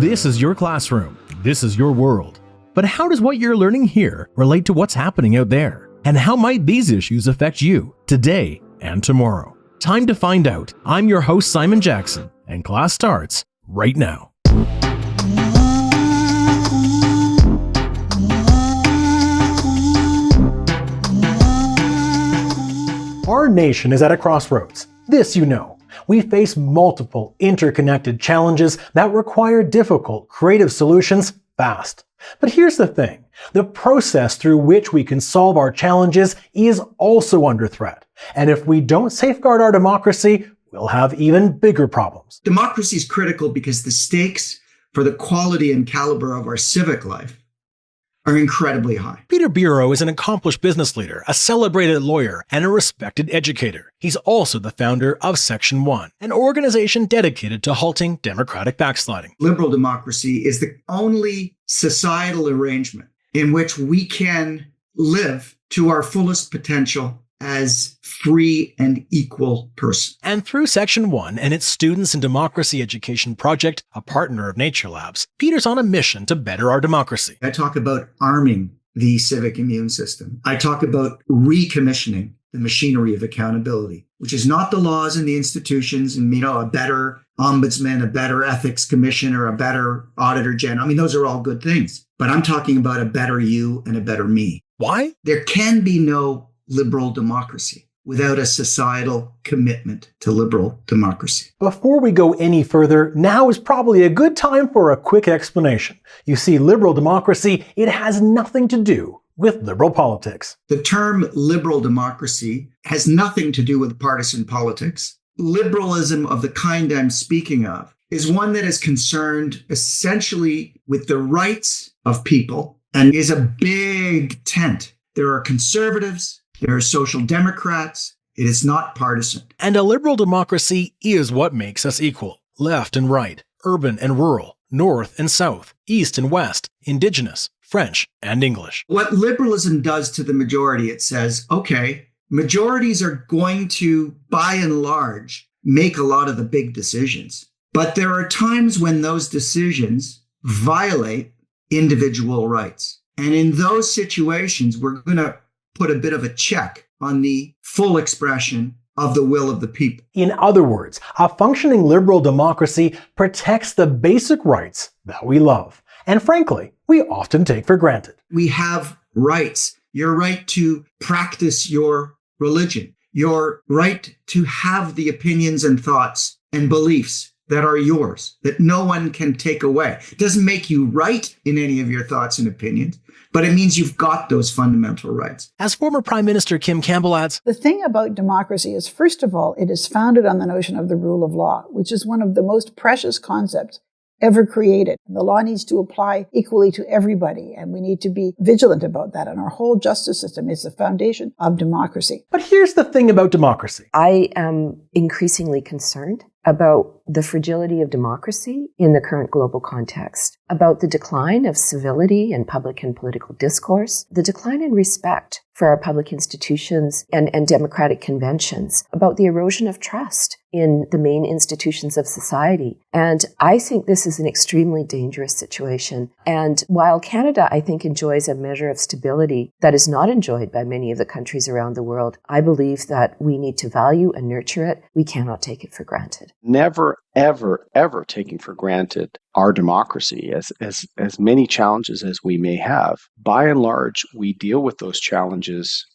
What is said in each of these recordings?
This is your classroom. This is your world. But how does what you're learning here relate to what's happening out there? And how might these issues affect you today and tomorrow? Time to find out. I'm your host, Simon Jackson, and class starts right now. Our nation is at a crossroads. This you know. We face multiple interconnected challenges that require difficult, creative solutions fast. But here's the thing. The process through which we can solve our challenges is also under threat. And if we don't safeguard our democracy, we'll have even bigger problems. Democracy is critical because the stakes for the quality and caliber of our civic life are incredibly high. Peter Bureau is an accomplished business leader, a celebrated lawyer, and a respected educator. He's also the founder of Section 1, an organization dedicated to halting democratic backsliding. Liberal democracy is the only societal arrangement in which we can live to our fullest potential as free and equal person. And through Section 1 and its Students in Democracy Education Project, a partner of Nature Labs, Peter's on a mission to better our democracy. I talk about arming the civic immune system. I talk about recommissioning the machinery of accountability, which is not the laws and the institutions and, a better ombudsman, a better ethics commissioner, a better auditor general. Those are all good things. But I'm talking about a better you and a better me. Why? There can be no liberal democracy without a societal commitment to liberal democracy. Before we go any further, now is probably a good time for a quick explanation. You see, liberal democracy, it has nothing to do with liberal politics. The term liberal democracy has nothing to do with partisan politics. Liberalism of the kind I'm speaking of is one that is concerned essentially with the rights of people and is a big tent. There are conservatives, there are social democrats. It is not partisan. And a liberal democracy is what makes us equal. Left and right, urban and rural, north and south, east and west, indigenous, French and English. What liberalism does to the majority, it says, okay, majorities are going to, by and large, make a lot of the big decisions. But there are times when those decisions violate individual rights. And in those situations, we're going to put a bit of a check on the full expression of the will of the people. In other words, a functioning liberal democracy protects the basic rights that we love, and frankly, we often take for granted. We have rights. Your right to practice your religion, your right to have the opinions and thoughts and beliefs that are yours, that no one can take away. It doesn't make you right in any of your thoughts and opinions, but it means you've got those fundamental rights. As former Prime Minister Kim Campbell adds, the thing about democracy is, first of all, it is founded on the notion of the rule of law, which is one of the most precious concepts ever created. The law needs to apply equally to everybody, and we need to be vigilant about that. And our whole justice system is the foundation of democracy. But here's the thing about democracy. I am increasingly concerned about the fragility of democracy in the current global context, about the decline of civility and public and political discourse, the decline in respect for our public institutions and democratic conventions, about the erosion of trust in the main institutions of society. And I think this is an extremely dangerous situation. And while Canada, I think, enjoys a measure of stability that is not enjoyed by many of the countries around the world, I believe that we need to value and nurture it. We cannot take it for granted. Never, ever, ever taking for granted our democracy, as many challenges as we may have. By and large, we deal with those challenges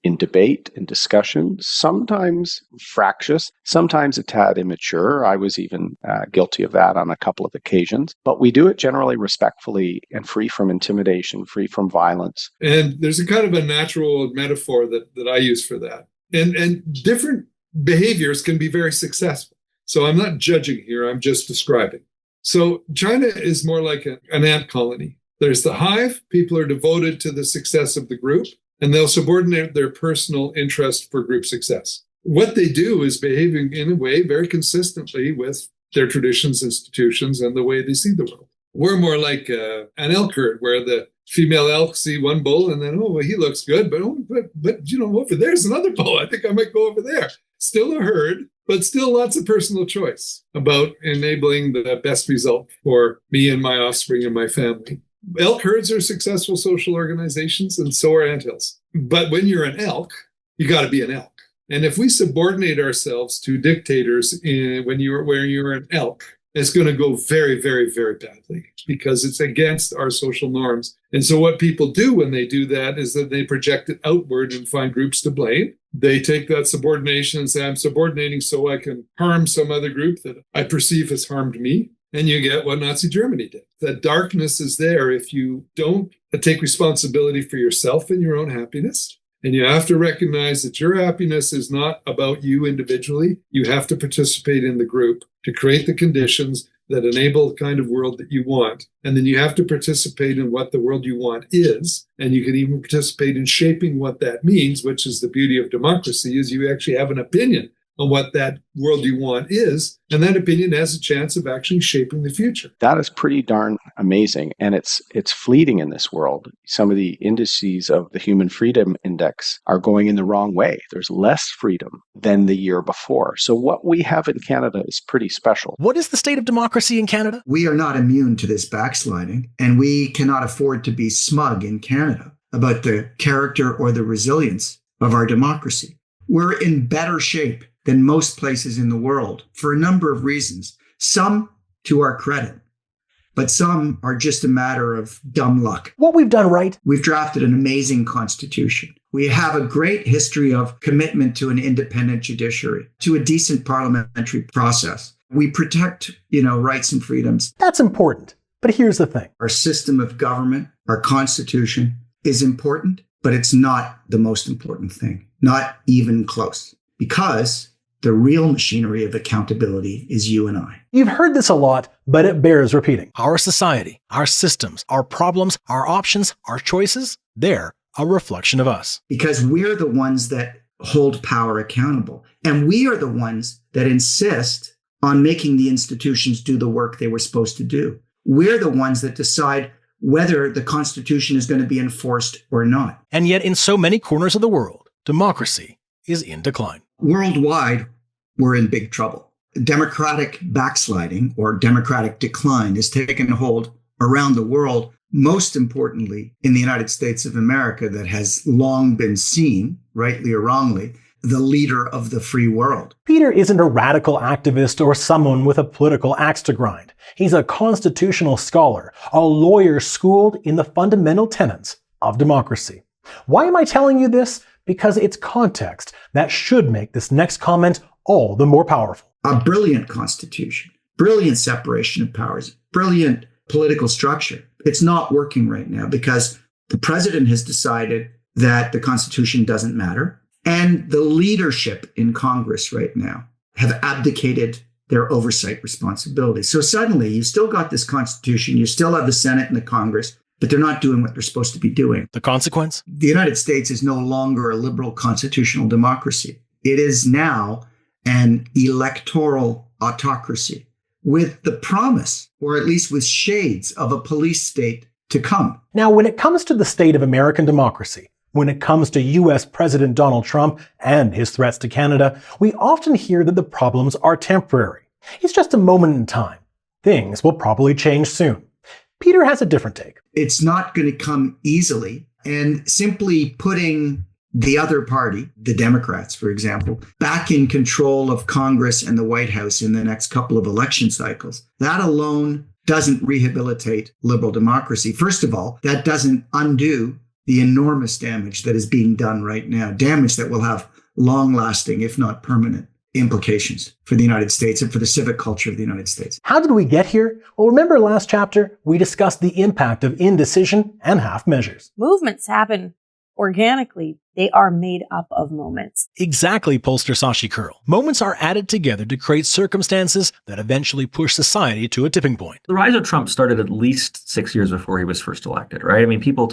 in debate and discussion, sometimes fractious, sometimes a tad immature. I was even guilty of that on a couple of occasions. But we do it generally respectfully and free from intimidation, free from violence. And there's a kind of a natural metaphor that I use for that. And different behaviors can be very successful. So I'm not judging here, I'm just describing. So China is more like an ant colony. There's the hive, people are devoted to the success of the group, and they'll subordinate their personal interest for group success. What they do is behaving in a way very consistently with their traditions, institutions, and the way they see the world. We're more like an elk herd, where the female elk see one bull and then, oh, well, he looks good, but over there's another bull. I think I might go over there. Still a herd, but still lots of personal choice about enabling the best result for me and my offspring and my family. Elk herds are successful social organizations, and so are anthills. But when you're an elk, you got to be an elk. And if we subordinate ourselves to dictators when you're an elk, it's going to go very, very, very badly because it's against our social norms. And so what people do when they do that is that they project it outward and find groups to blame. They take that subordination and say, I'm subordinating so I can harm some other group that I perceive has harmed me. And you get what Nazi Germany did. That darkness is there if you don't take responsibility for yourself and your own happiness. And you have to recognize that your happiness is not about you individually. You have to participate in the group to create the conditions that enable the kind of world that you want. And then you have to participate in what the world you want is. And you can even participate in shaping what that means, which is the beauty of democracy, is you actually have an opinion on what that world you want is, and that opinion has a chance of actually shaping the future. That is pretty darn amazing, and it's fleeting in this world. Some of the indices of the Human Freedom Index are going in the wrong way. There's less freedom than the year before. So what we have in Canada is pretty special. What is the state of democracy in Canada? We are not immune to this backsliding, and we cannot afford to be smug in Canada about the character or the resilience of our democracy. We're in better shape than most places in the world for a number of reasons, some to our credit, but some are just a matter of dumb luck. What we've done right? We've drafted an amazing constitution. We have a great history of commitment to an independent judiciary, to a decent parliamentary process. We protect, rights and freedoms. That's important. But here's the thing. Our system of government, our constitution is important, but it's not the most important thing, not even close, because the real machinery of accountability is you and I. You've heard this a lot, but it bears repeating. Our society, our systems, our problems, our options, our choices, they're a reflection of us. Because we're the ones that hold power accountable. And we are the ones that insist on making the institutions do the work they were supposed to do. We're the ones that decide whether the Constitution is going to be enforced or not. And yet, in so many corners of the world, democracy is in decline. Worldwide, we're in big trouble. Democratic backsliding or democratic decline has taken hold around the world, most importantly in the United States of America, that has long been seen, rightly or wrongly, the leader of the free world. Peter isn't a radical activist or someone with a political axe to grind. He's a constitutional scholar, a lawyer schooled in the fundamental tenets of democracy. Why am I telling you this? Because it's context that should make this next comment all the more powerful. A brilliant constitution, brilliant separation of powers, brilliant political structure. It's not working right now because the president has decided that the Constitution doesn't matter. And the leadership in Congress right now have abdicated their oversight responsibility. So suddenly you've still got this Constitution, you still have the Senate and the Congress, but they're not doing what they're supposed to be doing. The consequence? The United States is no longer a liberal constitutional democracy. It is now an electoral autocracy with the promise, or at least with shades of a police state to come. Now, when it comes to the state of American democracy, when it comes to US President Donald Trump and his threats to Canada, we often hear that the problems are temporary. It's just a moment in time. Things will probably change soon. Peter has a different take. It's not going to come easily, and simply putting the other party, the Democrats, for example, back in control of Congress and the White House in the next couple of election cycles, that alone doesn't rehabilitate liberal democracy. First of all, that doesn't undo the enormous damage that is being done right now, damage that will have long-lasting, if not permanent, implications for the United States and for the civic culture of the United States. How did we get here? Well, remember last chapter, we discussed the impact of indecision and half measures. Movements happen organically. They are made up of moments. Exactly, pollster Sashi Curl. Moments are added together to create circumstances that eventually push society to a tipping point. The rise of Trump started at least 6 years before he was first elected, right? I mean, people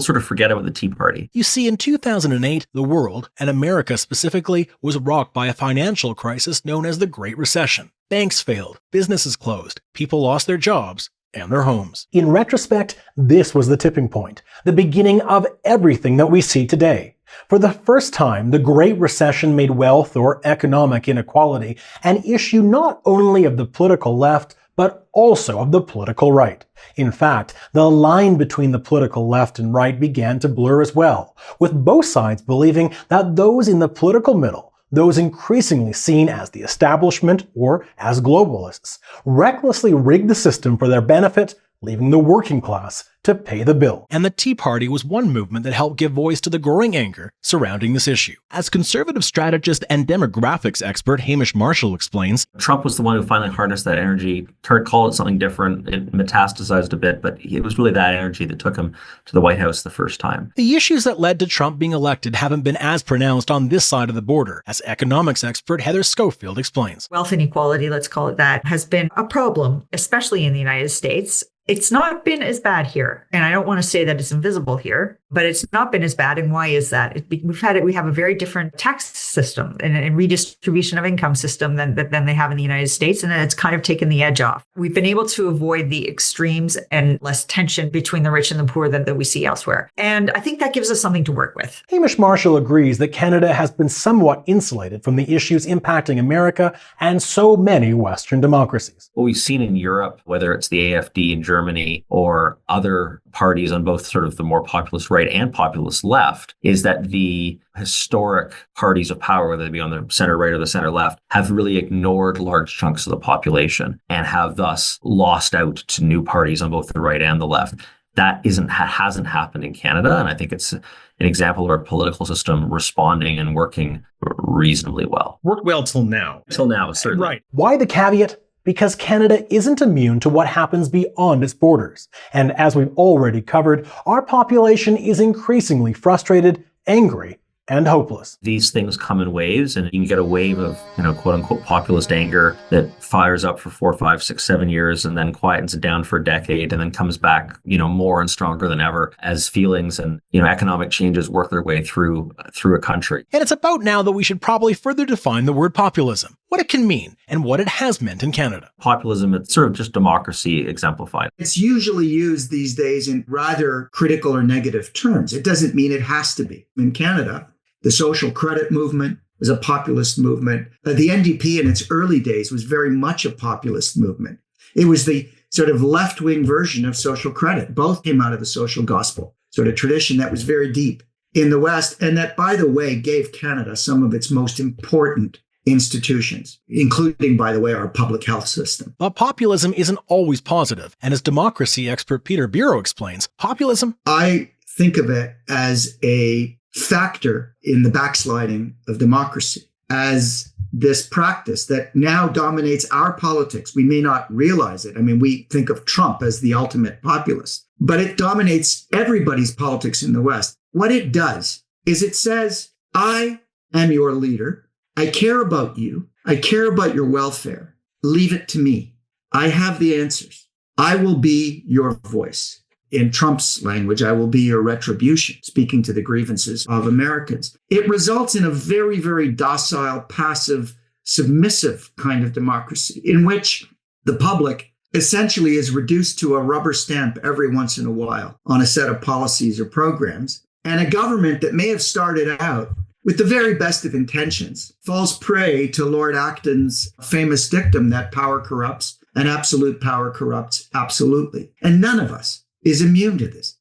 sort of forget about the Tea Party. You see, in 2008, the world, and America specifically, was rocked by a financial crisis known as the Great Recession. Banks failed, businesses closed, people lost their jobs, and their homes. In retrospect, this was the tipping point, the beginning of everything that we see today. For the first time, the Great Recession made wealth or economic inequality an issue not only of the political left, but also of the political right. In fact, the line between the political left and right began to blur as well, with both sides believing that those in the political middle, those increasingly seen as the establishment or as globalists, recklessly rigged the system for their benefit, leaving the working class to pay the bill. And the Tea Party was one movement that helped give voice to the growing anger surrounding this issue. As conservative strategist and demographics expert Hamish Marshall explains, Trump was the one who finally harnessed that energy, called it something different. It metastasized a bit, but it was really that energy that took him to the White House the first time. The issues that led to Trump being elected haven't been as pronounced on this side of the border, as economics expert Heather Schofield explains. Wealth inequality, let's call it that, has been a problem, especially in the United States. It's not been as bad here. And I don't want to say that it's invisible here, but it's not been as bad. And why is that? We have a very different tax system and redistribution of income system than they have in the United States. And it's kind of taken the edge off. We've been able to avoid the extremes and less tension between the rich and the poor than we see elsewhere. And I think that gives us something to work with. Hamish Marshall agrees that Canada has been somewhat insulated from the issues impacting America and so many Western democracies. What we've seen in Europe, whether it's the AfD in Germany or other parties on both sort of the more populist right and populist left, is that the historic parties of power, whether they be on the center right or the center left, have really ignored large chunks of the population and have thus lost out to new parties on both the right and the left. That hasn't happened in Canada, and I think it's an example of our political system responding and working reasonably well. Worked well till now. Till now, certainly. Right. Why the caveat? Because Canada isn't immune to what happens beyond its borders. And as we've already covered, our population is increasingly frustrated, angry, and hopeless. These things come in waves, and you can get a wave of, quote unquote populist anger that fires up for 4, 5, 6, 7 years and then quietens it down for a decade and then comes back, more and stronger than ever as feelings and, economic changes work their way through a country. And it's about now that we should probably further define the word populism, what it can mean and what it has meant in Canada. Populism, it's sort of just democracy exemplified. It's usually used these days in rather critical or negative terms. It doesn't mean it has to be. In Canada, the social credit movement was a populist movement. The NDP in its early days was very much a populist movement. It was the sort of left-wing version of social credit. Both came out of the social gospel, sort of tradition that was very deep in the West, and that, by the way, gave Canada some of its most important institutions, including, by the way, our public health system. But populism isn't always positive, and as democracy expert Peter Bureau explains, populism, I think of it as a factor in the backsliding of democracy, as this practice that now dominates our politics. We may not realize it. I mean, we think of Trump as the ultimate populist, but it dominates everybody's politics in the West. What it does is it says, I am your leader. I care about you. I care about your welfare. Leave it to me. I have the answers. I will be your voice. In Trump's language, I will be your retribution, speaking to the grievances of Americans. It results in a very, very docile, passive, submissive kind of democracy in which the public essentially is reduced to a rubber stamp every once in a while on a set of policies or programs. And a government that may have started out with the very best of intentions falls prey to Lord Acton's famous dictum that power corrupts and absolute power corrupts absolutely. And none of us is immune to this.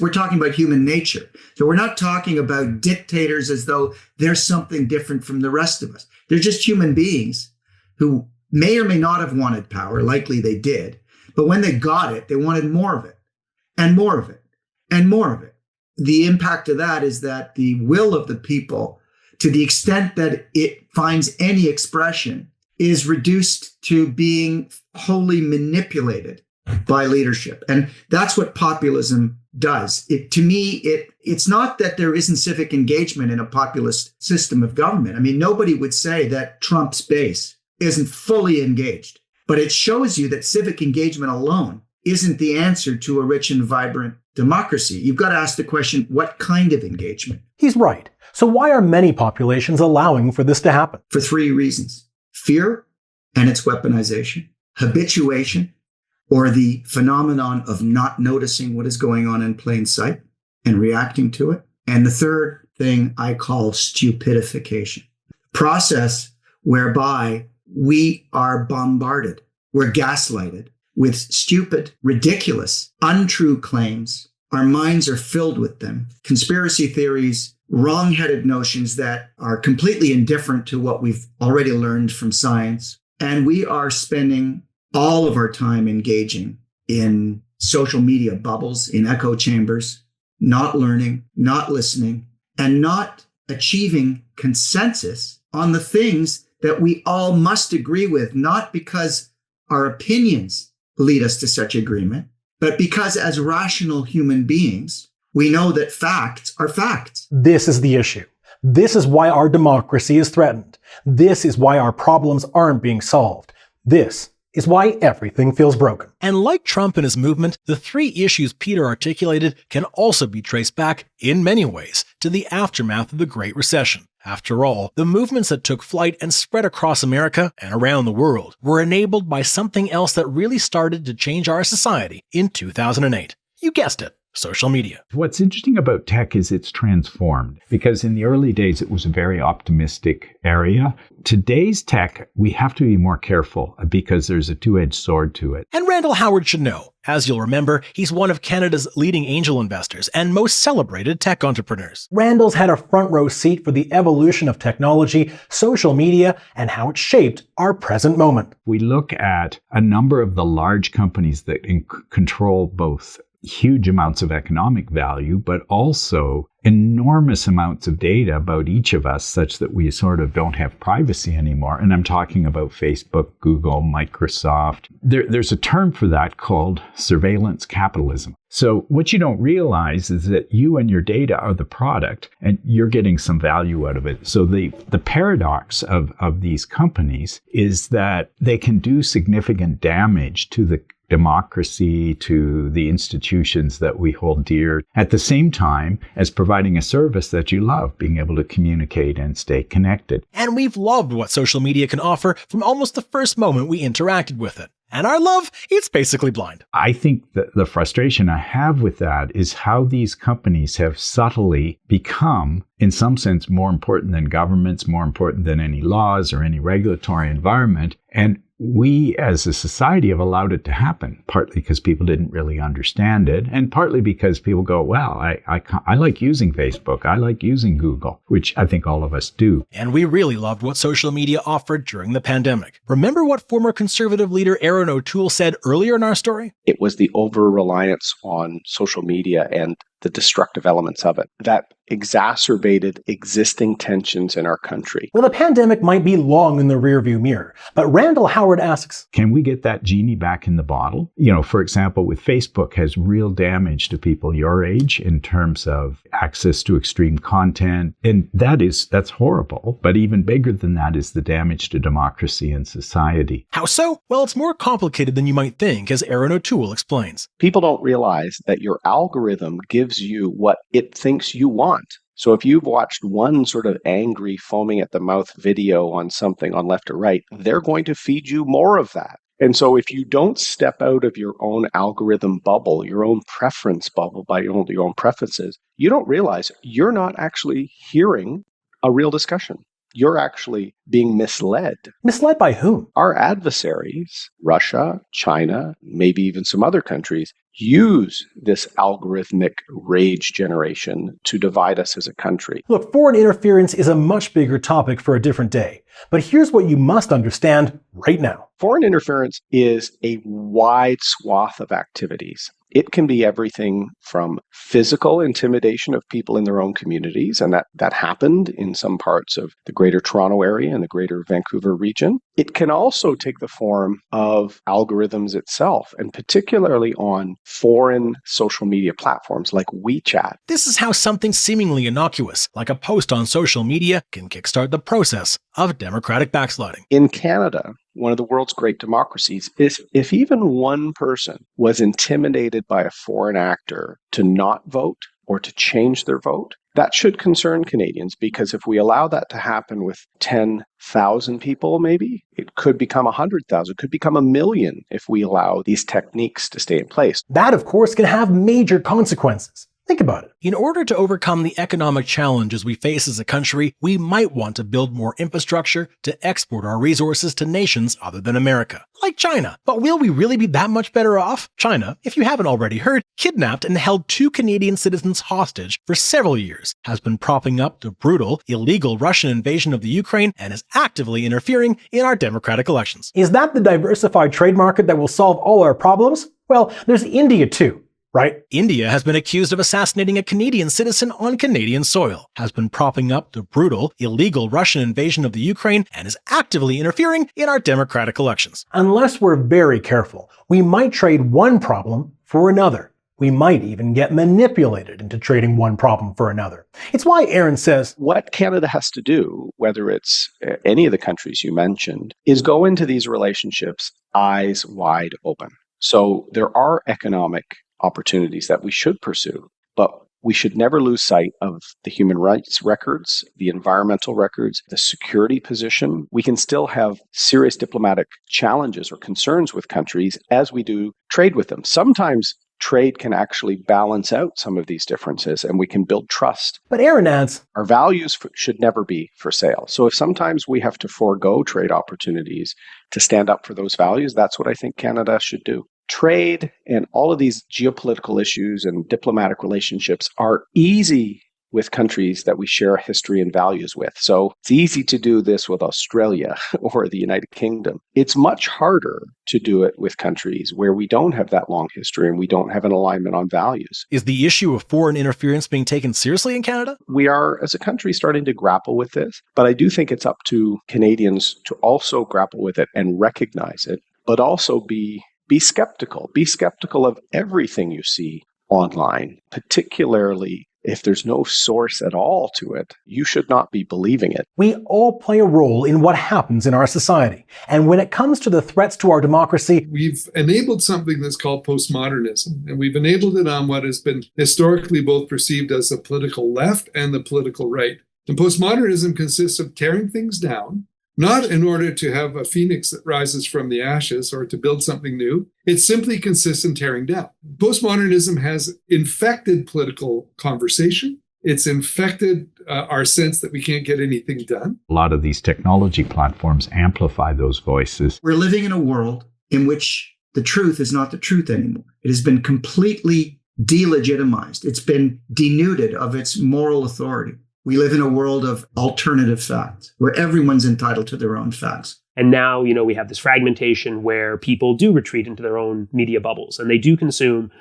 We're talking about human nature. So we're not talking about dictators as though they're something different from the rest of us. They're just human beings who may or may not have wanted power. Likely they did. But when they got it, they wanted more of it and more of it and more of it. The impact of that is that the will of the people, to the extent that it finds any expression, is reduced to being wholly manipulated by leadership. And that's what populism does. To me, it's not that there isn't civic engagement in a populist system of government. I mean, nobody would say that Trump's base isn't fully engaged, but it shows you that civic engagement alone isn't the answer to a rich and vibrant democracy. You've got to ask the question, what kind of engagement? He's right. So why are many populations allowing for this to happen? For 3 reasons: fear and its weaponization, habituation, or the phenomenon of not noticing what is going on in plain sight and reacting to it. And the third thing I call stupidification, process whereby we are bombarded, we're gaslighted with stupid, ridiculous, untrue claims. Our minds are filled with them. Conspiracy theories, wrong-headed notions that are completely indifferent to what we've already learned from science. And we are spending all of our time engaging in social media bubbles, in echo chambers, not learning, not listening, and not achieving consensus on the things that we all must agree with, not because our opinions lead us to such agreement, but because as rational human beings, we know that facts are facts. This is the issue. This is why our democracy is threatened. This is why our problems aren't being solved. This is why everything feels broken. And like Trump and his movement, the three issues Peter articulated can also be traced back, in many ways, to the aftermath of the Great Recession. After all, the movements that took flight and spread across America and around the world were enabled by something else that really started to change our society in 2008. You guessed it. Social media. What's interesting about tech is it's transformed, because in the early days it was a very optimistic area. Today's tech, we have to be more careful because there's a two-edged sword to it. And Randall Howard should know. As you'll remember, he's one of Canada's leading angel investors and most celebrated tech entrepreneurs. Randall's had a front row seat for the evolution of technology, social media, and how it shaped our present moment. We look at a number of the large companies that control both huge amounts of economic value, but also enormous amounts of data about each of us, such that we sort of don't have privacy anymore. And I'm talking about Facebook, Google, Microsoft. There's a term for that called surveillance capitalism. So what you don't realize is that you and your data are the product, and you're getting some value out of it. So the paradox of these companies is that they can do significant damage to the democracy, to the institutions that we hold dear, at the same time as providing a service that you love, being able to communicate and stay connected. And we've loved what social media can offer from almost the first moment we interacted with it. And our love, it's basically blind. I think that the frustration I have with that is how these companies have subtly become, in some sense, more important than governments, more important than any laws or any regulatory environment. And we as a society have allowed it to happen, partly because people didn't really understand it, and partly because people go, well, I like using Facebook, I like using Google, which I think all of us do. And we really loved what social media offered during the pandemic. Remember what former Conservative leader Erin O'Toole said earlier in our story? It was the over-reliance on social media and the destructive elements of it that exacerbated existing tensions in our country. Well, the pandemic might be long in the rearview mirror, but Randall Howard asks, can we get that genie back in the bottle? You know, for example, with Facebook has real damage to people your age in terms of access to extreme content. And that's horrible. But even bigger than that is the damage to democracy and society. How so? Well, it's more complicated than you might think, as Erin O'Toole explains. People don't realize that your algorithm gives you what it thinks you want. So if you've watched one sort of angry, foaming at the mouth video on something on left or right, they're going to feed you more of that. And so if you don't step out of your own algorithm bubble, your own preference bubble by your own preferences, you don't realize you're not actually hearing a real discussion. You're actually being misled. Misled by whom? Our adversaries, Russia, China, maybe even some other countries, use this algorithmic rage generation to divide us as a country. Look, foreign interference is a much bigger topic for a different day. But here's what you must understand right now. Foreign interference is a wide swath of activities. It can be everything from physical intimidation of people in their own communities, and that happened in some parts of the Greater Toronto area and the Greater Vancouver region. It can also take the form of algorithms itself, and particularly on foreign social media platforms like WeChat. This is how something seemingly innocuous, like a post on social media, can kickstart the process of democratic backsliding. In Canada, one of the world's great democracies, is if even one person was intimidated by a foreign actor to not vote or to change their vote, That should concern Canadians, because if we allow that to happen with 10,000 people, maybe, it could become 100,000, it could become 1 million if we allow these techniques to stay in place. That, of course, can have major consequences. Think about it. In order to overcome the economic challenges we face as a country, we might want to build more infrastructure to export our resources to nations other than America, like China. But will we really be that much better off? China, if you haven't already heard, kidnapped and held 2 Canadian citizens hostage for several years, has been propping up the brutal, illegal Russian invasion of the Ukraine, and is actively interfering in our democratic elections. Is that the diversified trade market that will solve all our problems? Well, there's India too. Right? India has been accused of assassinating a Canadian citizen on Canadian soil, has been propping up the brutal, illegal Russian invasion of the Ukraine, and is actively interfering in our democratic elections. Unless we're very careful, we might trade one problem for another. We might even get manipulated into trading one problem for another. It's why Aaron says, what Canada has to do, whether it's any of the countries you mentioned, is go into these relationships eyes wide open. So there are economic opportunities that we should pursue, but we should never lose sight of the human rights records, the environmental records, the security position. We can still have serious diplomatic challenges or concerns with countries as we do trade with them. Sometimes trade can actually balance out some of these differences and we can build trust. But Aaron adds, our values should never be for sale. So if sometimes we have to forego trade opportunities to stand up for those values, that's what I think Canada should do. Trade and all of these geopolitical issues and diplomatic relationships are easy with countries that we share history and values with. So it's easy to do this with Australia or the United Kingdom. It's much harder to do it with countries where we don't have that long history and we don't have an alignment on values. Is the issue of foreign interference being taken seriously in Canada? We are, as a country, starting to grapple with this, but I do think it's up to Canadians to also grapple with it and recognize it, but also be skeptical. Be skeptical of everything you see online, particularly if there's no source at all to it. You should not be believing it. We all play a role in what happens in our society. And when it comes to the threats to our democracy, we've enabled something that's called postmodernism. And we've enabled it on what has been historically both perceived as the political left and the political right. And postmodernism consists of tearing things down, not in order to have a phoenix that rises from the ashes or to build something new. It simply consists in tearing down. Postmodernism has infected political conversation. It's infected our sense that we can't get anything done. A lot of these technology platforms amplify those voices. We're living in a world in which the truth is not the truth anymore. It has been completely delegitimized. It's been denuded of its moral authority. We live in a world of alternative facts where everyone's entitled to their own facts. And now, we have this fragmentation where people do retreat into their own media bubbles and they do consume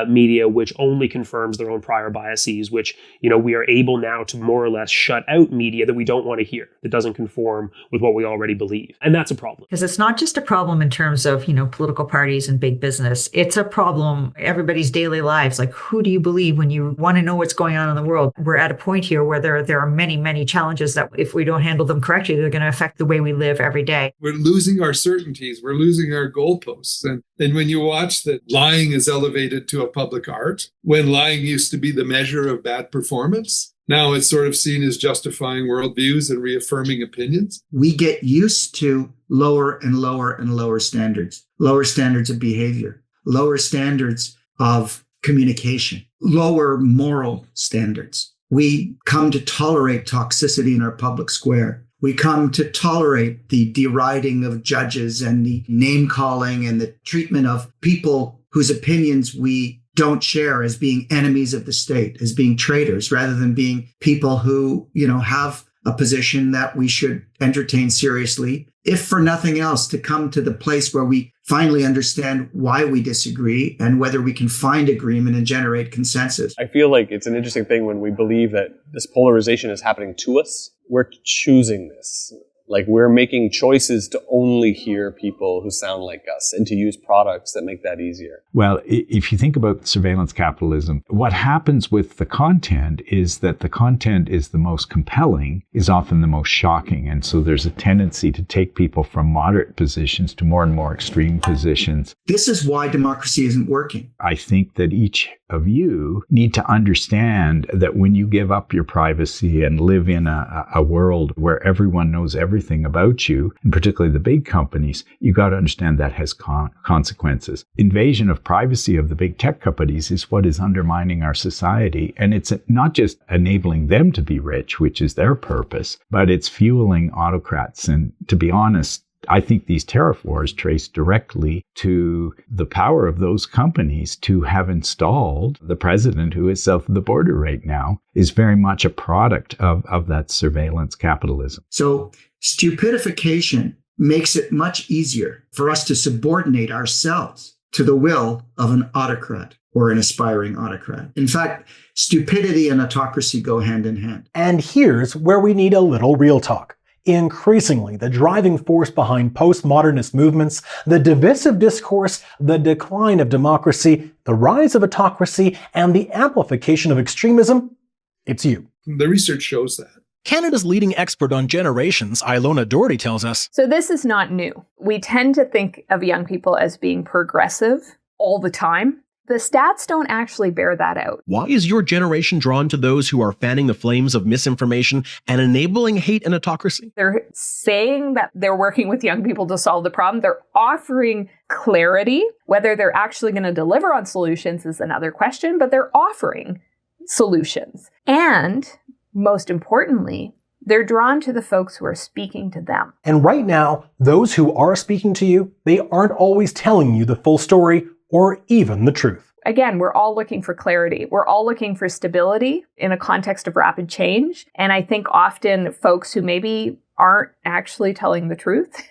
media which only confirms their own prior biases, which, we are able now to more or less shut out media that we don't want to hear, that doesn't conform with what we already believe. And that's a problem. Because it's not just a problem in terms of, political parties and big business. It's a problem everybody's daily lives. Like, who do you believe when you want to know what's going on in the world? We're at a point here where there are many, many challenges that if we don't handle them correctly, they're going to affect the way we live every day. We're losing our certainties. We're losing our goalposts. And when you watch that lying is elevated to a public art, when lying used to be the measure of bad performance, now it's sort of seen as justifying worldviews and reaffirming opinions. We get used to lower and lower and lower standards of behavior, lower standards of communication, lower moral standards. We come to tolerate toxicity in our public square. We come to tolerate the deriding of judges and the name calling and the treatment of people whose opinions we don't share as being enemies of the state, as being traitors, rather than being people who, have a position that we should entertain seriously, if for nothing else, to come to the place where we finally understand why we disagree and whether we can find agreement and generate consensus. I feel like it's an interesting thing when we believe that this polarization is happening to us. We're choosing this. Like, we're making choices to only hear people who sound like us and to use products that make that easier. Well, if you think about surveillance capitalism, what happens with the content is that the content is the most compelling, is often the most shocking. And so there's a tendency to take people from moderate positions to more and more extreme positions. This is why democracy isn't working. I think that each of you need to understand that when you give up your privacy and live in a world where everyone knows everything about you, and particularly the big companies, you got to understand that has consequences. Invasion of privacy of the big tech companies is what is undermining our society. And it's not just enabling them to be rich, which is their purpose, but it's fueling autocrats. And to be honest, I think these tariff wars trace directly to the power of those companies to have installed the president who is south of the border right now is very much a product of that surveillance capitalism. So stupidification makes it much easier for us to subordinate ourselves to the will of an autocrat or an aspiring autocrat. In fact, stupidity and autocracy go hand in hand. And here's where we need a little real talk. Increasingly, the driving force behind postmodernist movements, the divisive discourse, the decline of democracy, the rise of autocracy, and the amplification of extremism, it's you. The research shows that. Canada's leading expert on generations, Ilona Doherty, tells us, So this is not new. We tend to think of young people as being progressive all the time. The stats don't actually bear that out. Why is your generation drawn to those who are fanning the flames of misinformation and enabling hate and autocracy? They're saying that they're working with young people to solve the problem. They're offering clarity. Whether they're actually going to deliver on solutions is another question, but they're offering solutions. And most importantly, they're drawn to the folks who are speaking to them. And right now, those who are speaking to you, they aren't always telling you the full story or even the truth. Again, we're all looking for clarity. We're all looking for stability in a context of rapid change. And I think often folks who maybe aren't actually telling the truth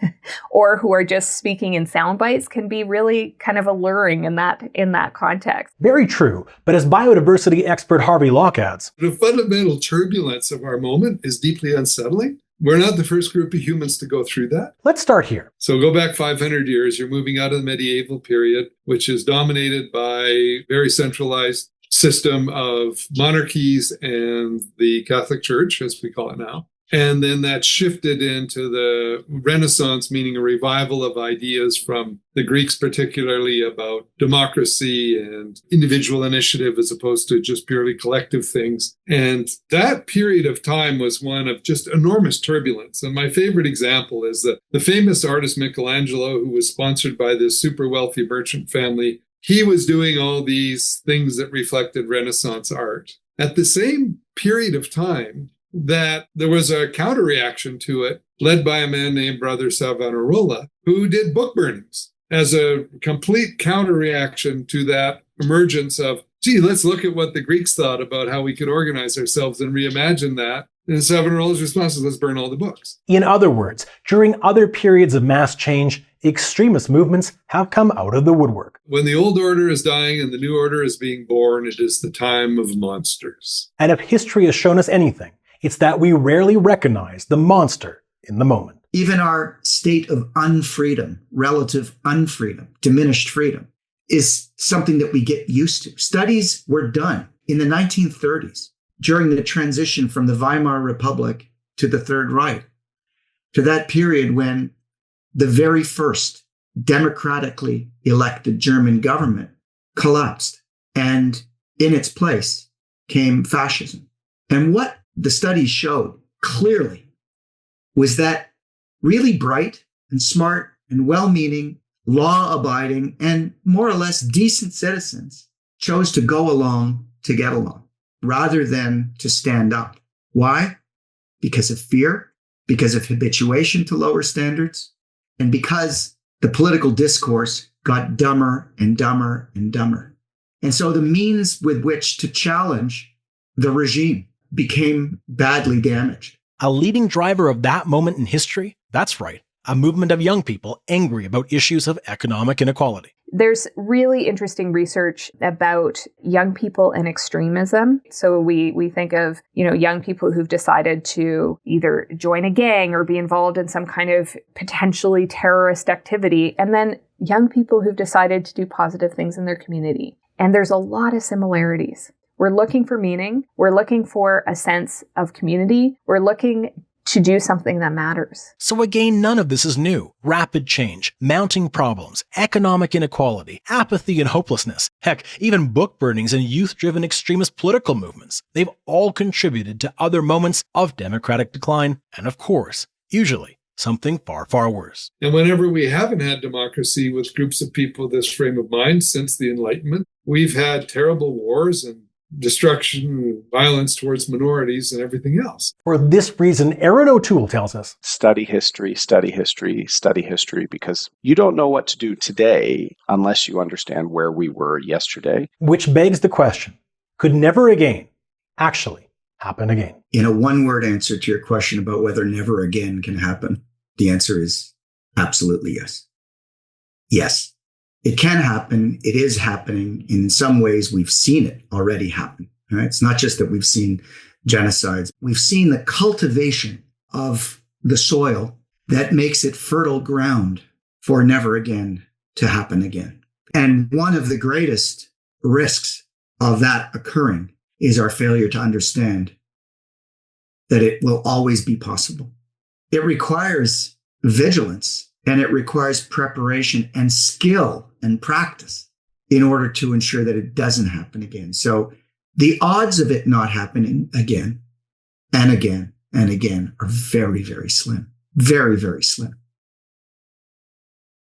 or who are just speaking in sound bites can be really kind of alluring in that context. Very true. But as biodiversity expert Harvey Locke adds, the fundamental turbulence of our moment is deeply unsettling. We're not the first group of humans to go through that. Let's start here. So go back 500 years, you're moving out of the medieval period, which is dominated by a very centralized system of monarchies and the Catholic Church, as we call it now. And then that shifted into the Renaissance, meaning a revival of ideas from the Greeks, particularly about democracy and individual initiative as opposed to just purely collective things. And that period of time was one of just enormous turbulence. And my favorite example is that the famous artist Michelangelo, who was sponsored by this super wealthy merchant family, he was doing all these things that reflected Renaissance art. At the same period of time, that there was a counter reaction to it, led by a man named Brother Savonarola, who did book burnings as a complete counter reaction to that emergence of, gee, let's look at what the Greeks thought about how we could organize ourselves and reimagine that. And Savonarola's response is, let's burn all the books. In other words, during other periods of mass change, extremist movements have come out of the woodwork. When the old order is dying and the new order is being born, it is the time of monsters. And if history has shown us anything, it's that we rarely recognize the monster in the moment. Even our state of unfreedom, relative unfreedom, diminished freedom, is something that we get used to. Studies were done in the 1930s during the transition from the Weimar Republic to the Third Reich, to that period when the very first democratically elected German government collapsed, and in its place came fascism. And what the studies showed clearly was that really bright and smart and well-meaning, law-abiding, and more or less decent citizens chose to go along to get along rather than to stand up. Why? Because of fear, because of habituation to lower standards, and because the political discourse got dumber and dumber and dumber. And so the means with which to challenge the regime became badly damaged. A leading driver of that moment in history? That's right, a movement of young people angry about issues of economic inequality. There's really interesting research about young people and extremism. So we think of, young people who've decided to either join a gang or be involved in some kind of potentially terrorist activity, and then young people who've decided to do positive things in their community. And there's a lot of similarities. We're looking for meaning. We're looking for a sense of community. We're looking to do something that matters. So again, none of this is new. Rapid change, mounting problems, economic inequality, apathy and hopelessness, heck, even book burnings and youth-driven extremist political movements. They've all contributed to other moments of democratic decline, and of course, usually, something far, far worse. And whenever we haven't had democracy with groups of people this frame of mind since the Enlightenment, we've had terrible wars and destruction and violence towards minorities and everything else. For this reason, Aaron O'Toole tells us, study history, study history, study history, because you don't know what to do today unless you understand where we were yesterday. Which begs the question, could never again actually happen again? In a one-word answer to your question about whether never again can happen, the answer is absolutely yes. Yes. It can happen. It is happening. In some ways, we've seen it already happen. Right? It's not just that we've seen genocides. We've seen the cultivation of the soil that makes it fertile ground for never again to happen again. And one of the greatest risks of that occurring is our failure to understand that it will always be possible. It requires vigilance. And it requires preparation and skill and practice in order to ensure that it doesn't happen again. So the odds of it not happening again and again and again are very, very slim. Very, very slim.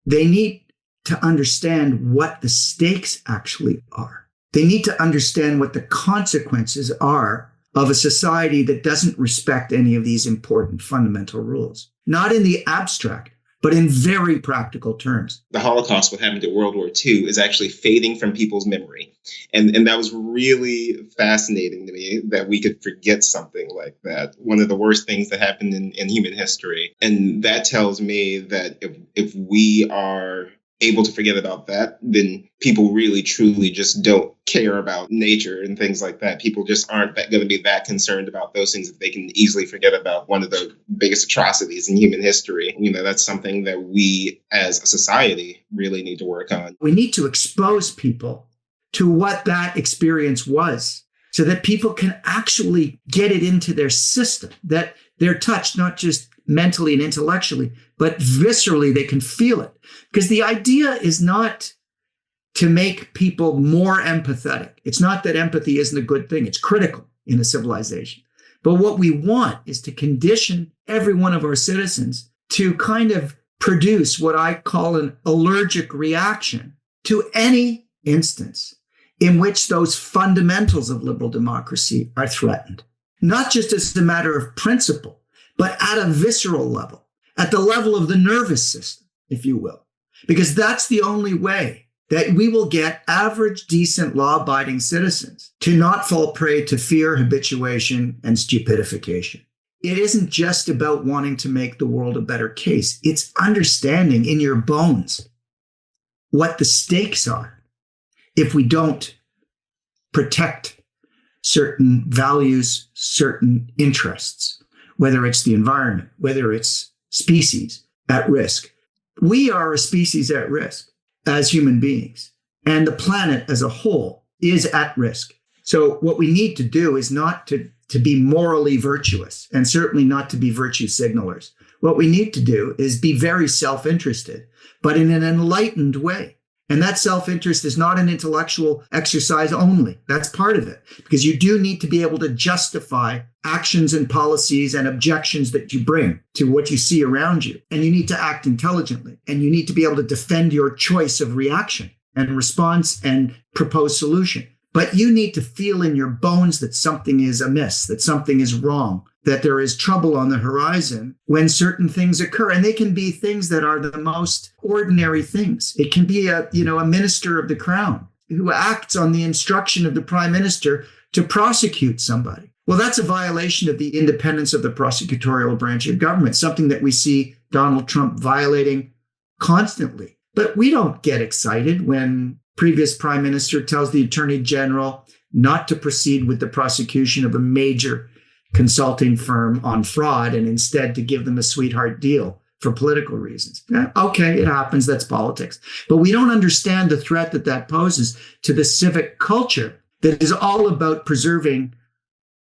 They need to understand what the stakes actually are. They need to understand what the consequences are of a society that doesn't respect any of these important fundamental rules. Not in the abstract, but in very practical terms. The Holocaust, what happened in World War II, is actually fading from people's memory. And that was really fascinating to me, that we could forget something like that. One of the worst things that happened in human history. And that tells me that if we are able to forget about that, then people really, truly just don't care about nature and things like that. People just aren't going to be that concerned about those things that they can easily forget about one of the biggest atrocities in human history. You know, that's something that we as a society really need to work on. We need to expose people to what that experience was so that people can actually get it into their system, that they're touched not just mentally and intellectually, but viscerally they can feel it. Because the idea is not to make people more empathetic. It's not that empathy isn't a good thing. It's critical in a civilization. But what we want is to condition every one of our citizens to kind of produce what I call an allergic reaction to any instance in which those fundamentals of liberal democracy are threatened. Not just as a matter of principle, but at a visceral level, at the level of the nervous system, if you will. Because that's the only way that we will get average, decent, law-abiding citizens to not fall prey to fear, habituation, and stupidification. It isn't just about wanting to make the world a better case. It's understanding in your bones what the stakes are if we don't protect certain values, certain interests, whether it's the environment, whether it's species at risk. We are a species at risk as human beings, and the planet as a whole is at risk. So what we need to do is not to be morally virtuous, and certainly not to be virtue signalers. What we need to do is be very self-interested, but in an enlightened way. And that self-interest is not an intellectual exercise only. That's part of it, because you do need to be able to justify actions and policies and objections that you bring to what you see around you. And you need to act intelligently, and you need to be able to defend your choice of reaction and response and propose solution. But you need to feel in your bones that something is amiss, that something is wrong, that there is trouble on the horizon when certain things occur. And they can be things that are the most ordinary things. It can be a minister of the crown who acts on the instruction of the prime minister to prosecute somebody. Well, that's a violation of the independence of the prosecutorial branch of government, something that we see Donald Trump violating constantly. But we don't get excited when previous prime minister tells the attorney general not to proceed with the prosecution of a major consulting firm on fraud and instead to give them a sweetheart deal for political reasons. Okay, it happens. That's politics. But we don't understand the threat that poses to the civic culture that is all about preserving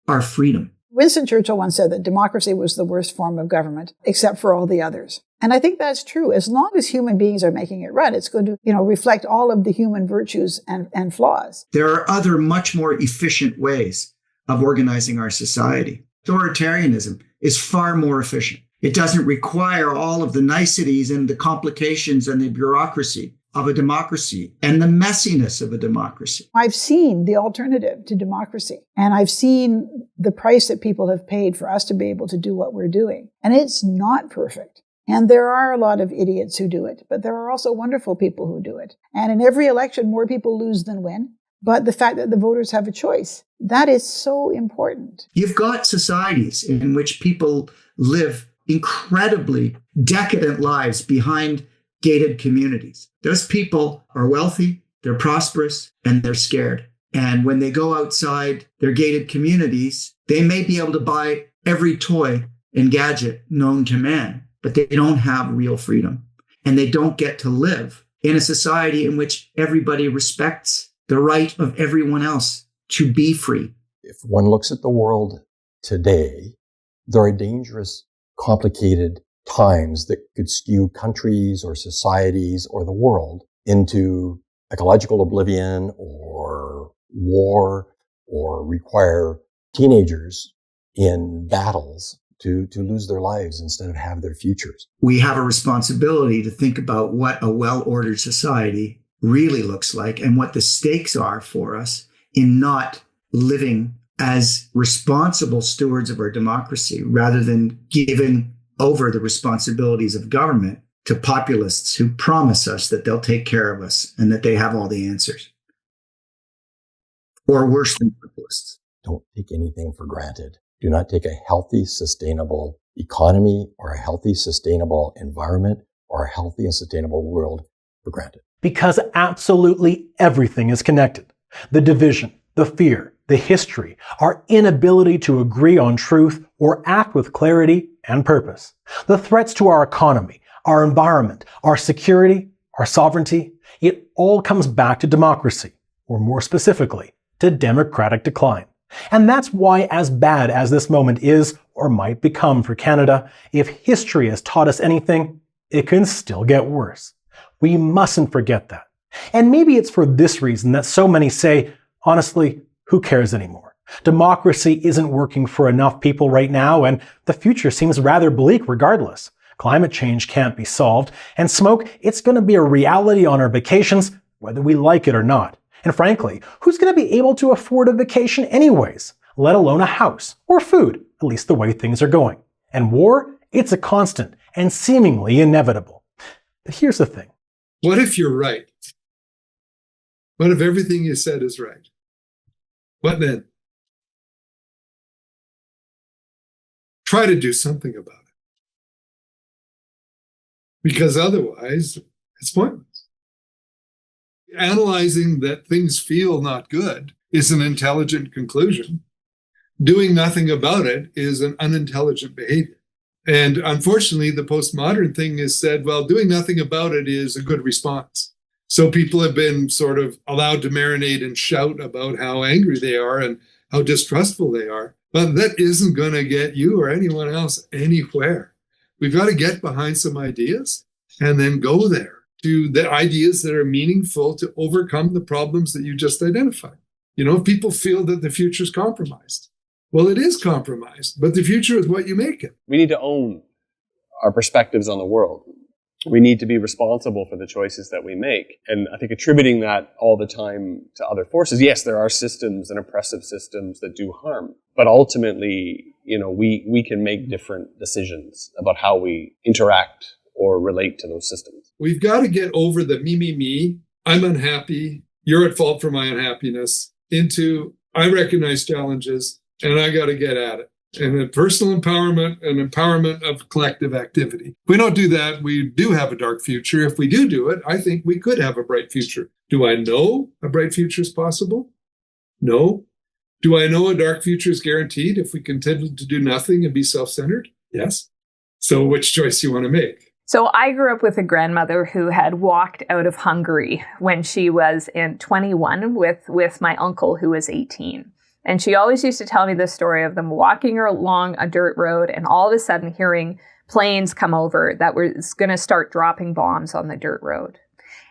our freedom. Winston Churchill once said that democracy was the worst form of government, except for all the others. And I think that's true. As long as human beings are making it right, it's going to, reflect all of the human virtues and flaws. There are other much more efficient ways of organizing our society. Authoritarianism is far more efficient. It doesn't require all of the niceties and the complications and the bureaucracy of a democracy and the messiness of a democracy. I've seen the alternative to democracy, and I've seen the price that people have paid for us to be able to do what we're doing. And it's not perfect. And there are a lot of idiots who do it, but there are also wonderful people who do it. And in every election, more people lose than win. But the fact that the voters have a choice, that is so important. You've got societies in which people live incredibly decadent lives behind gated communities. Those people are wealthy, they're prosperous, and they're scared. And when they go outside their gated communities, they may be able to buy every toy and gadget known to man, but they don't have real freedom. And they don't get to live in a society in which everybody respects the right of everyone else to be free. If one looks at the world today, there are dangerous, complicated times that could skew countries or societies or the world into ecological oblivion or war, or require teenagers in battles to lose their lives instead of have their futures. We have a responsibility to think about what a well-ordered society really looks like and what the stakes are for us in not living as responsible stewards of our democracy rather than giving over the responsibilities of government to populists who promise us that they'll take care of us and that they have all the answers. Or worse than populists. Don't take anything for granted. Do not take a healthy, sustainable economy or a healthy, sustainable environment or a healthy and sustainable world for granted. Because absolutely everything is connected. The division, the fear, the history, our inability to agree on truth or act with clarity and purpose, the threats to our economy, our environment, our security, our sovereignty, it all comes back to democracy, or more specifically, to democratic decline. And that's why, as bad as this moment is, or might become for Canada, if history has taught us anything, it can still get worse. We mustn't forget that. And maybe it's for this reason that so many say, honestly, who cares anymore? Democracy isn't working for enough people right now, and the future seems rather bleak regardless. Climate change can't be solved, and smoke, it's going to be a reality on our vacations, whether we like it or not. And frankly, who's going to be able to afford a vacation anyways, let alone a house or food, at least the way things are going? And war, it's a constant and seemingly inevitable. But here's the thing. What if you're right? What if everything you said is right? What then? Try to do something about it. Because otherwise, it's pointless. Analyzing that things feel not good is an intelligent conclusion. Doing nothing about it is an unintelligent behavior. And unfortunately, the postmodern thing is said, well, doing nothing about it is a good response. So people have been sort of allowed to marinate and shout about how angry they are and how distrustful they are. But that isn't going to get you or anyone else anywhere. We've got to get behind some ideas and then go there to the ideas that are meaningful to overcome the problems that you just identified. You know, people feel that the future is compromised. Well, it is compromised, but the future is what you make it. We need to own our perspectives on the world. We need to be responsible for the choices that we make. And I think attributing that all the time to other forces, yes, there are systems and oppressive systems that do harm. But ultimately, you know, we can make different decisions about how we interact or relate to those systems. We've got to get over the me, I'm unhappy, you're at fault for my unhappiness, into I recognize challenges and I got to get at it. And then personal empowerment and empowerment of collective activity. If we don't do that, we do have a dark future. If we do it, I think we could have a bright future. Do I know a bright future is possible? No. Do I know a dark future is guaranteed if we continue to do nothing and be self-centered? Yes. So which choice do you want to make? So I grew up with a grandmother who had walked out of Hungary when she was in 21 with my uncle who was 18. And she always used to tell me this story of them walking along a dirt road and all of a sudden hearing planes come over that was going to start dropping bombs on the dirt road.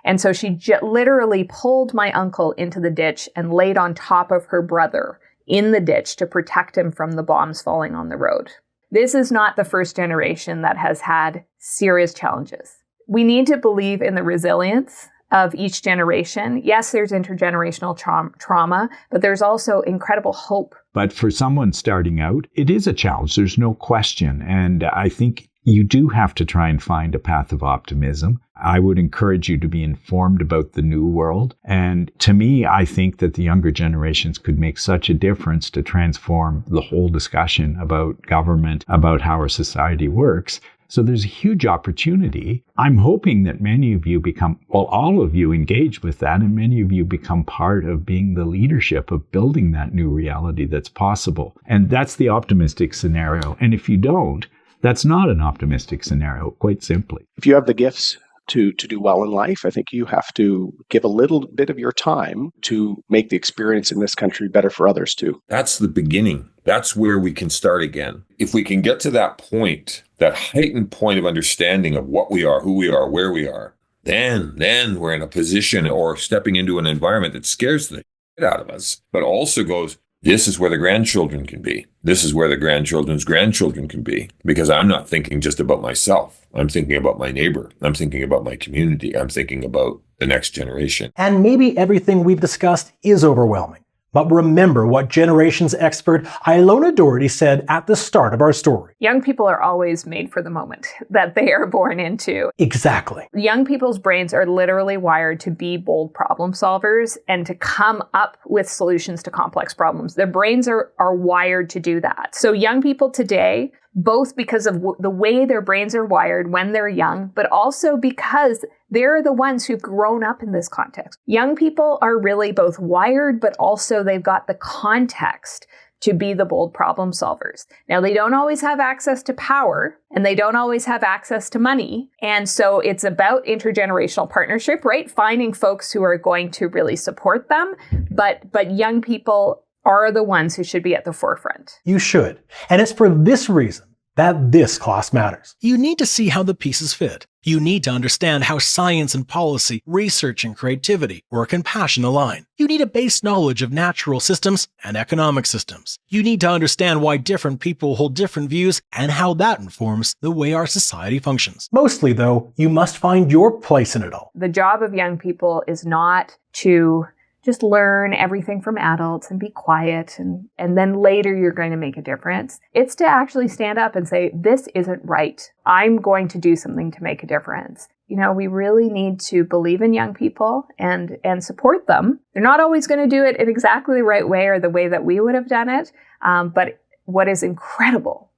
And so she literally pulled my uncle into the ditch and laid on top of her brother in the ditch to protect him from the bombs falling on the road. This is not the first generation that has had serious challenges. We need to believe in the resilience of each generation. Yes, there's intergenerational trauma, but there's also incredible hope. But for someone starting out, it is a challenge. There's no question. And I think you do have to try and find a path of optimism. I would encourage you to be informed about the new world. And to me, I think that the younger generations could make such a difference to transform the whole discussion about government, about how our society works. So there's a huge opportunity. I'm hoping that many of you all of you engage with that, and many of you become part of being the leadership of building that new reality that's possible. And that's the optimistic scenario. And if you don't, that's not an optimistic scenario, quite simply. If you have the gifts to do well in life, I think you have to give a little bit of your time to make the experience in this country better for others too. That's the beginning. That's where we can start again. If we can get to that point, that heightened point of understanding of what we are, who we are, where we are, then we're in a position or stepping into an environment that scares the shit out of us, but also goes, this is where the grandchildren can be. This is where the grandchildren's grandchildren can be. Because I'm not thinking just about myself. I'm thinking about my neighbor. I'm thinking about my community. I'm thinking about the next generation. And maybe everything we've discussed is overwhelming. But remember what generations expert Ilona Doherty said at the start of our story. Young people are always made for the moment that they are born into. Exactly. Young people's brains are literally wired to be bold problem solvers and to come up with solutions to complex problems. Their brains are wired to do that. So young people today, both because of the way their brains are wired when they're young, but also because they're the ones who've grown up in this context. Young people are really both wired, but also they've got the context to be the bold problem solvers. Now, they don't always have access to power, and they don't always have access to money. And so it's about intergenerational partnership, right? Finding folks who are going to really support them. But young people are the ones who should be at the forefront. You should. And it's for this reason that this class matters. You need to see how the pieces fit. You need to understand how science and policy, research and creativity, work and passion align. You need a base knowledge of natural systems and economic systems. You need to understand why different people hold different views and how that informs the way our society functions. Mostly, though, you must find your place in it all. The job of young people is not to just learn everything from adults and be quiet and then later you're going to make a difference. It's to actually stand up and say, this isn't right. I'm going to do something to make a difference. You know, we really need to believe in young people and support them. They're not always going to do it in exactly the right way or the way that we would have done it. But what is incredible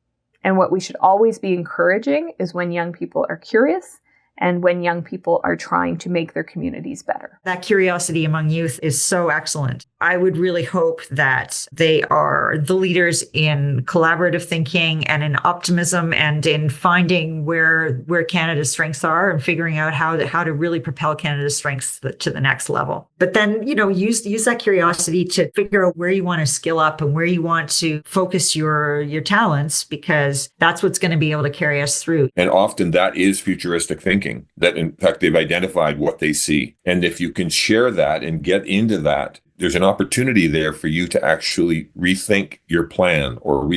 and what we should always be encouraging is when young people are curious and when young people are trying to make their communities better. That curiosity among youth is so excellent. I would really hope that they are the leaders in collaborative thinking and in optimism and in finding where Canada's strengths are and figuring out how to really propel Canada's strengths to the next level. But then, use that curiosity to figure out where you want to skill up and where you want to focus your talents, because that's what's going to be able to carry us through. And often that is futuristic thinking. That in fact, they've identified what they see. And if you can share that and get into that, there's an opportunity there for you to actually rethink your plan or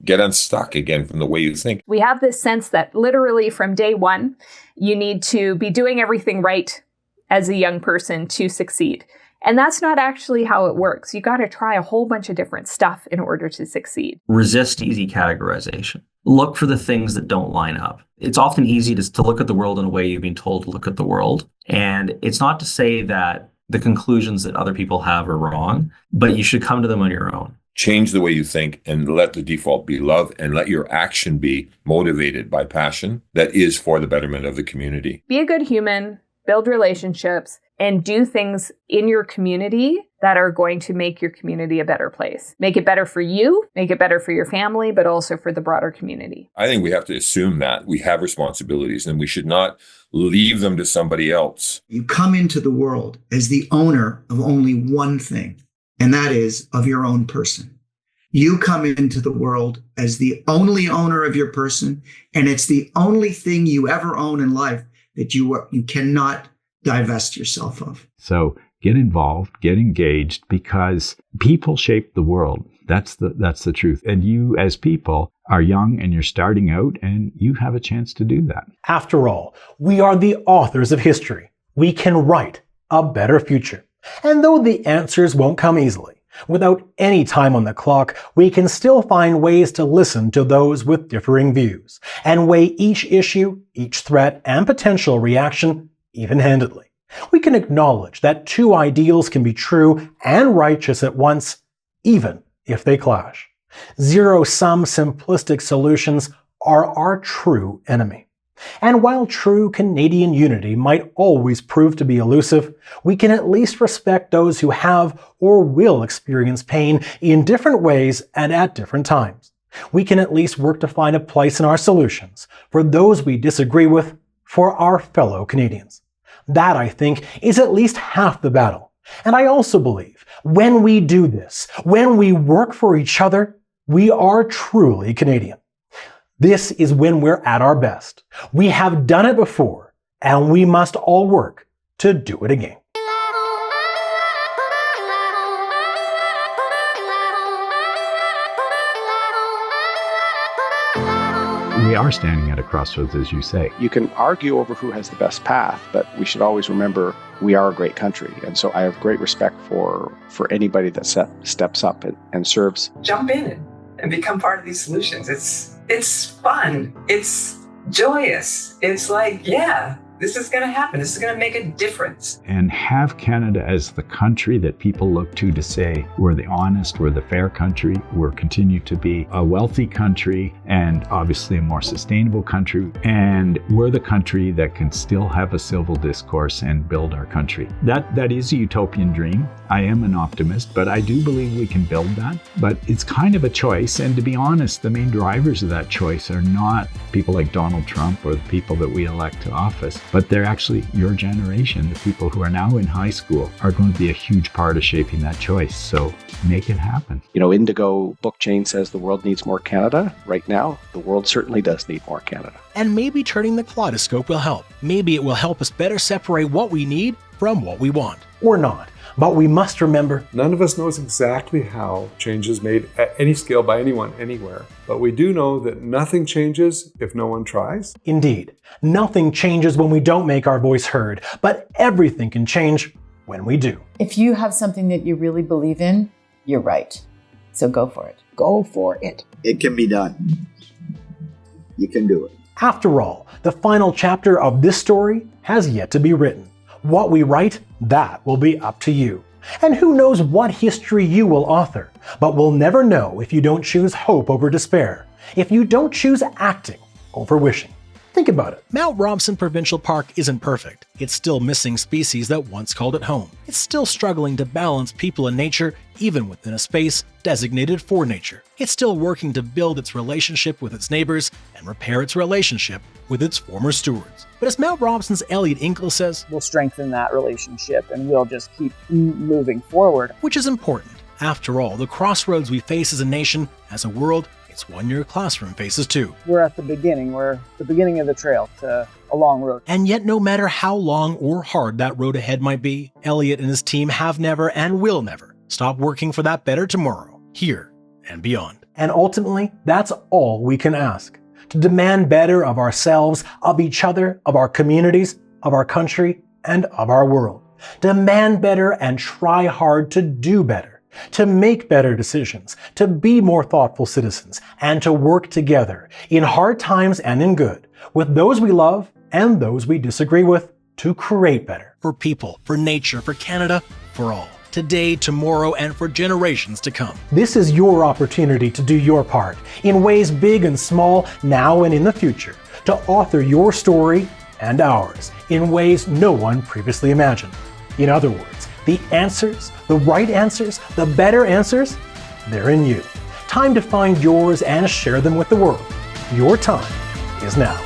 get unstuck again from the way you think. We have this sense that literally from day one, you need to be doing everything right as a young person to succeed. And that's not actually how it works. You got to try a whole bunch of different stuff in order to succeed. Resist easy categorization. Look for the things that don't line up. It's often easy to look at the world in a way you've been told to look at the world. And it's not to say that the conclusions that other people have are wrong, but you should come to them on your own. Change the way you think and let the default be love and let your action be motivated by passion that is for the betterment of the community. Be a good human, build relationships, and do things in your community that are going to make your community a better place. Make it better for you, make it better for your family, but also for the broader community. I think we have to assume that we have responsibilities and we should not leave them to somebody else. You come into the world as the owner of only one thing, and that is of your own person. You come into the world as the only owner of your person, and it's the only thing you ever own in life that you cannot divest yourself of. So get involved, get engaged, because people shape the world. That's the truth. And you as people are young and you're starting out, and you have a chance to do that. After all, we are the authors of history. We can write a better future. And though the answers won't come easily, without any time on the clock, we can still find ways to listen to those with differing views and weigh each issue, each threat, and potential reaction even-handedly. We can acknowledge that two ideals can be true and righteous at once, even if they clash. Zero-sum simplistic solutions are our true enemy. And while true Canadian unity might always prove to be elusive, we can at least respect those who have or will experience pain in different ways and at different times. We can at least work to find a place in our solutions for those we disagree with, for our fellow Canadians. That, I think, is at least half the battle. And I also believe when we do this, when we work for each other, we are truly Canadian. This is when we're at our best. We have done it before, and we must all work to do it again. We are standing at a crossroads, as you say. You can argue over who has the best path, but we should always remember we are a great country. And so I have great respect for anybody that steps up and serves. Jump in and become part of these solutions. It's fun. It's joyous. It's like, yeah, this is going to happen. This is going to make a difference. And have Canada as the country that people look to say, we're the honest, we're the fair country, we're continue to be a wealthy country and obviously a more sustainable country. And we're the country that can still have a civil discourse and build our country. That is a utopian dream. I am an optimist, but I do believe we can build that. But it's kind of a choice. And to be honest, the main drivers of that choice are not people like Donald Trump or the people that we elect to office, but they're actually your generation. The people who are now in high school are going to be a huge part of shaping that choice. So make it happen. You know, Indigo Book Chain says the world needs more Canada. Right now, the world certainly does need more Canada. And maybe turning the kaleidoscope will help. Maybe it will help us better separate what we need from what we want. Or not. But we must remember, none of us knows exactly how change is made at any scale by anyone, anywhere. But we do know that nothing changes if no one tries. Indeed, nothing changes when we don't make our voice heard, but everything can change when we do. If you have something that you really believe in, you're right. So go for it. Go for it. It can be done. You can do it. After all, the final chapter of this story has yet to be written. What we write, that will be up to you. And who knows what history you will author, but we'll never know if you don't choose hope over despair, if you don't choose acting over wishing. Think about it. Mount Robson Provincial Park isn't perfect. It's still missing species that once called it home. It's still struggling to balance people and nature, even within a space designated for nature. It's still working to build its relationship with its neighbors and repair its relationship with its former stewards. But as Mount Robson's Elliot Inkle says, we'll strengthen that relationship and we'll just keep moving forward. Which is important. After all, the crossroads we face as a nation, as a world, it's one your classroom faces too. We're at the beginning. We're the beginning of the trail to a long road. And yet no matter how long or hard that road ahead might be, Elliot and his team have never and will never stop working for that better tomorrow, here and beyond. And ultimately, that's all we can ask. To demand better of ourselves, of each other, of our communities, of our country, and of our world. Demand better and try hard to do better. To make better decisions, to be more thoughtful citizens, and to work together in hard times and in good, with those we love and those we disagree with, to create better. For people, for nature, for Canada, for all. Today, tomorrow, and for generations to come. This is your opportunity to do your part, in ways big and small, now and in the future, to author your story and ours, in ways no one previously imagined. In other words, the answers, the right answers, the better answers, they're in you. Time to find yours and share them with the world. Your time is now.